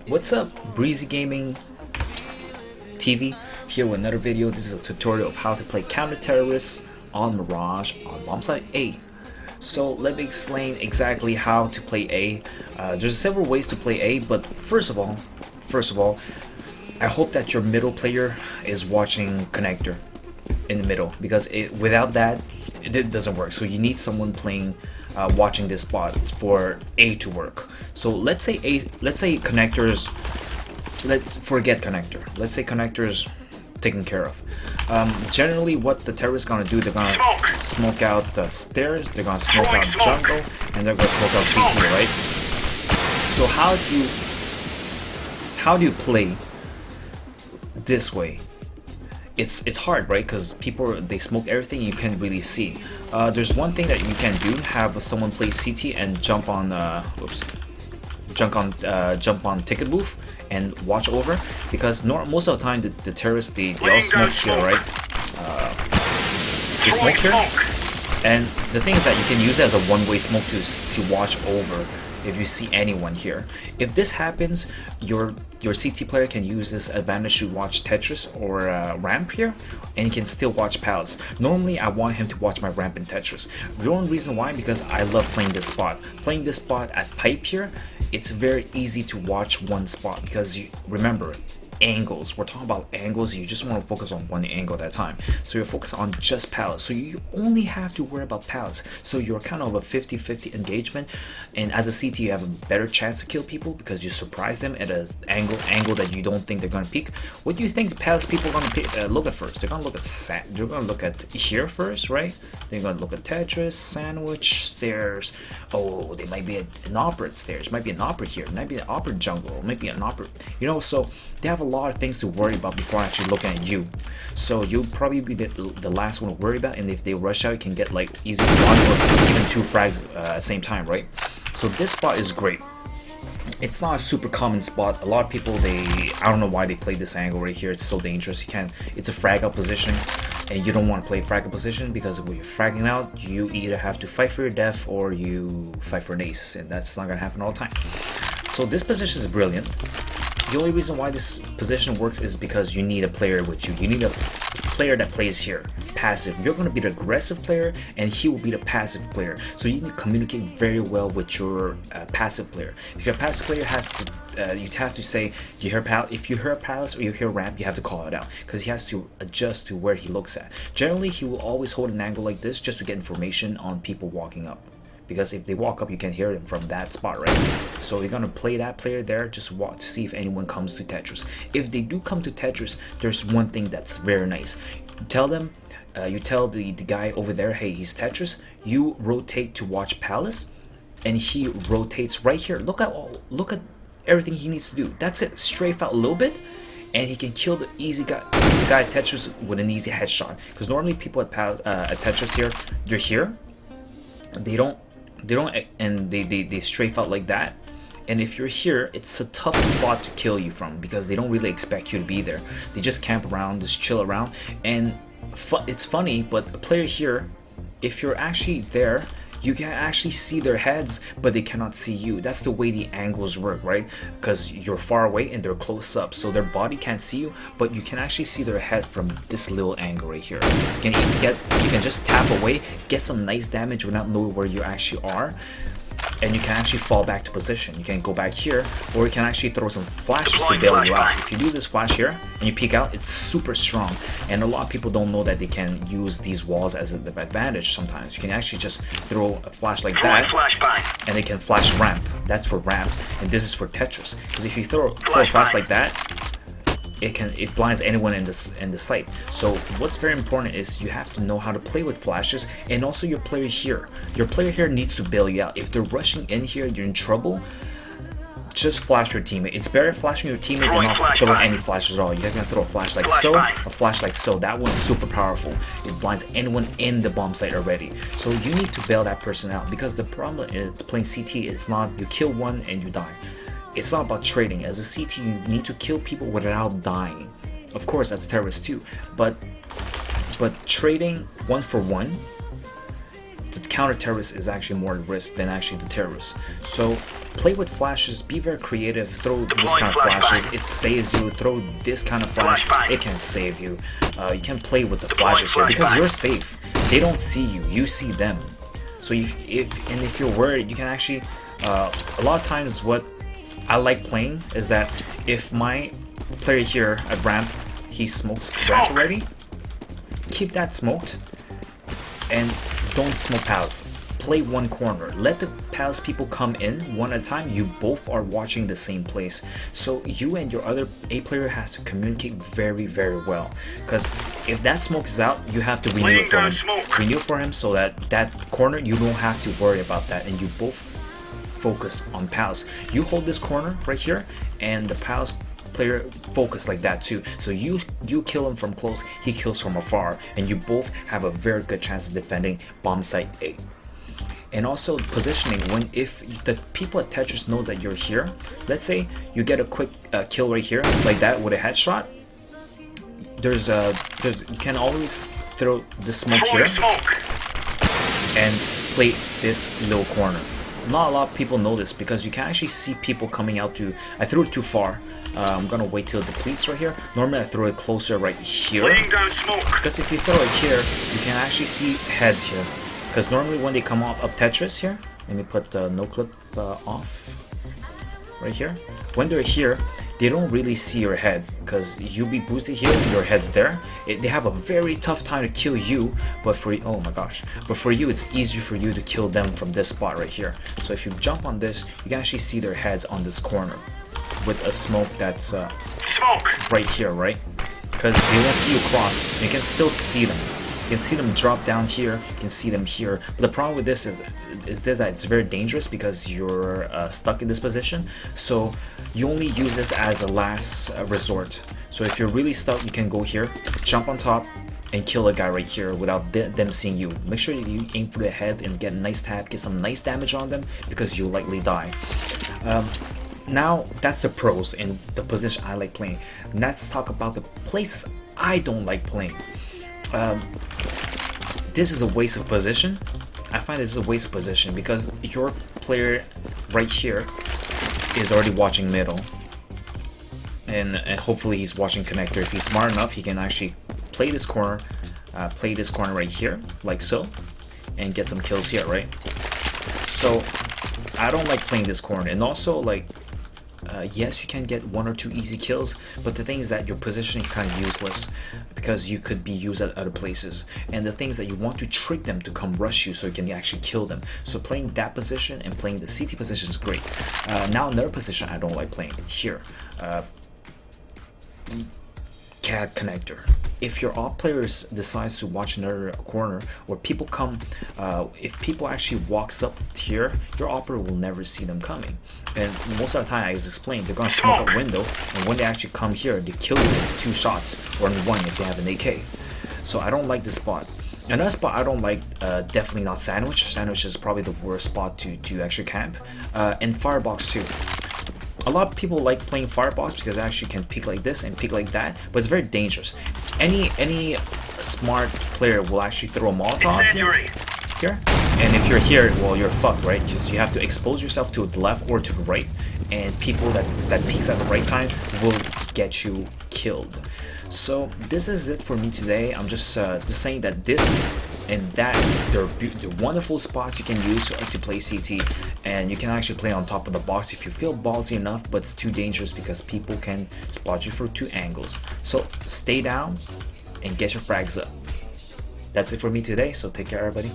What's up, Breezy Gaming TV? Here with another video. This is a tutorial of how to play counter-terrorists on Mirage on Bombsite A. So let me explain exactly how to play A. There's several ways to play A, but first of all, I hope that your middle player is watching connector in the middle, because without that, it doesn't work. So you need someone playing, watching this spot for A to work. So let's say connectors. Let's forget connector. Let's say connectors taken care of. Generally, what the terrorists gonna do? They're gonna smoke out the stairs. They're gonna smoke out jungle, and they're gonna smoke out CT, right? So how do you play this way? It's hard, right? Because people, they smoke everything, you can't really see. There's one thing that you can do: have someone play CT and jump on jump on ticket booth and watch over, because most of the time the terrorists, they all smoke here, right? They smoke here, and the thing is that you can use it as a one-way smoke to watch over if you see anyone here. If this happens, your CT player can use this advantage to watch Tetris or ramp here, and he can still watch Palace. Normally I want him to watch my ramp in Tetris. The only reason why, because I love playing this spot. Playing this spot at pipe here, it's very easy to watch one spot, because you remember, angles. We're talking about angles. You just want to focus on one angle at a time. So you're focused on just Palace. So you only have to worry about Palace. So you're kind of a 50-50 engagement. And as a CT, you have a better chance to kill people because you surprise them at an angle that you don't think they're gonna peek. What do you think the Palace people are gonna look at first? They're gonna look at here first, right? They're gonna look at Tetris, sandwich, stairs. Oh, they might be an opera stairs. Might be an opera here. Might be an opera jungle. Might be an opera. You know, so they have a lot of things to worry about before actually looking at you. So you'll probably be the last one to worry about, and if they rush out, you can get like easy one or even two frags at the same time, right? So this spot is great. It's not a super common spot. A lot of people, I don't know why they play this angle right here. It's so dangerous. It's a frag out position, and you don't want to play frag out position, because when you're fragging out, you either have to fight for your death or you fight for an ace, and that's not gonna happen all the time. So this position is brilliant. The only reason why this position works is because you need a player with you. You need a player that plays here, passive. You're going to be the aggressive player, and he will be the passive player. So you need to communicate very well with your passive player. If your passive player has to, you have to say, if you hear Palace or you hear ramp, you have to call it out, because he has to adjust to where he looks at. Generally, he will always hold an angle like this just to get information on people walking up, because if they walk up, you can hear them from that spot, right? So you're gonna play that player there, just watch to see if anyone comes to Tetris. If they do come to Tetris, there's one thing that's very nice. You tell them, you tell the guy over there, hey, he's Tetris. You rotate to watch Palace, and he rotates right here. Look at everything he needs to do. That's it. Strafe out a little bit, and he can kill the guy at Tetris with an easy headshot. Because normally people at Tetris here, they're here. They don't, and they strafe out like that. And if you're here, it's a tough spot to kill you from, because they don't really expect you to be there. They just camp around, just chill around. And it's funny, but a player here, if you're actually there, you can actually see their heads, but they cannot see you. That's the way the angles work, right? Because you're far away and they're close up, so their body can't see you, but you can actually see their head from this little angle right here. You can just tap away, get some nice damage without knowing where you actually are, and you can actually fall back to position. You can go back here, or you can actually throw some flashes to bail you out. If you do this flash here and you peek out, it's super strong, and a lot of people don't know that they can use these walls as an advantage. Sometimes you can actually just throw a flash like that, and they can flash ramp. That's for ramp, and this is for Tetris, because if you throw a flash like that, it blinds anyone in the site. So what's very important is you have to know how to play with flashes, and also your player here. Your player here needs to bail you out. If they're rushing in here, you're in trouble. Just flash your teammate. It's better flashing your teammate than not throwing any flashes at all. You're gonna throw a flash like so, a flash like so. That one's super powerful. It blinds anyone in the bomb site already. So you need to bail that person out, because the problem is playing CT is not you kill one and you die. It's not about trading. As a CT, you need to kill people without dying. Of course, as a terrorist too, but trading one for one, the counter-terrorist is actually more at risk than actually the terrorist. So play with flashes, be very creative, throw this kind of flashes, it saves you. Throw this kind of flash, it can save you. You can play with the flashes here because you're safe. They don't see you, you see them. So if you're worried, you can actually a lot of times what I like playing is that if my player here at ramp, he smokes ramp already, keep that smoked and don't smoke palace. Play one corner, let the palace people come in one at a time. You both are watching the same place, so you and your other A player has to communicate very well, because if that smoke is out, you have to renew it for him. Renew for him so that that corner you don't have to worry about that, and you both focus on palace. You hold this corner right here, and the palace player focus like that too. So you kill him from close, he kills from afar, and you both have a very good chance of defending Bombsite A. And also positioning, when if the people at Tetris knows that you're here, let's say you get a quick kill right here like that with a headshot, there's you can always throw the smoke here and play this little corner. Not a lot of people know this because you can actually see people coming out to. I threw it too far. I'm gonna wait till it depletes right here. Normally I throw it closer right here, because if you throw it here, you can actually see heads here. Because normally when they come up Tetris here, let me put the no clip off right here. When they're here, they don't really see your head because you be boosted here, your head's there. They have a very tough time to kill you, but for oh my gosh, but for you it's easier for you to kill them from this spot right here. So if you jump on this, you can actually see their heads on this corner with a smoke that's right here, right? Because they won't see you cross, you can still see them. You can see them drop down here, you can see them here. But the problem with this is that it's very dangerous because you're stuck in this position. So you only use this as a last resort. So if you're really stuck, you can go here, jump on top, and kill a guy right here without them seeing you. Make sure you aim for the head and get a nice tap, get some nice damage on them, because you'll likely die. Now that's the pros and the position I like playing. Let's talk about the places I don't like playing. This is a waste of position. I find this is a waste of position because your player right here is already watching middle, and hopefully he's watching connector. If he's smart enough, he can actually play this corner right here like so, and get some kills here, right? So I don't like playing this corner. And also, like, yes, you can get 1 or 2 easy kills, but the thing is that your positioning is kind of useless because you could be used at other places. And the thing is that you want to trick them to come rush you so you can actually kill them. So playing that position and playing the CT position is great. Now another position I don't like playing here. CAD connector. If your op players decides to watch another corner, or people come, if people actually walks up here, your operator will never see them coming. And most of the time, as explained, they're gonna smoke a window, and when they actually come here, they kill you with 2 shots or in 1 if they have an AK. So I don't like this spot. Another spot I don't like, definitely not sandwich. Sandwich is probably the worst spot to actually camp, and firebox too. A lot of people like playing firebox because it actually can peek like this and peek like that, but it's very dangerous. Any smart player will actually throw a Molotov here, and if you're here, well, you're fucked, right? Just you have to expose yourself to the left or to the right, and people that peeks at the right time will get you killed. So this is it for me today. I'm just saying that this and that they're wonderful spots you can use to play CT, and you can actually play on top of the box if you feel ballsy enough, but it's too dangerous because people can spot you for 2 angles. So stay down and get your frags up. That's it for me today, so take care everybody.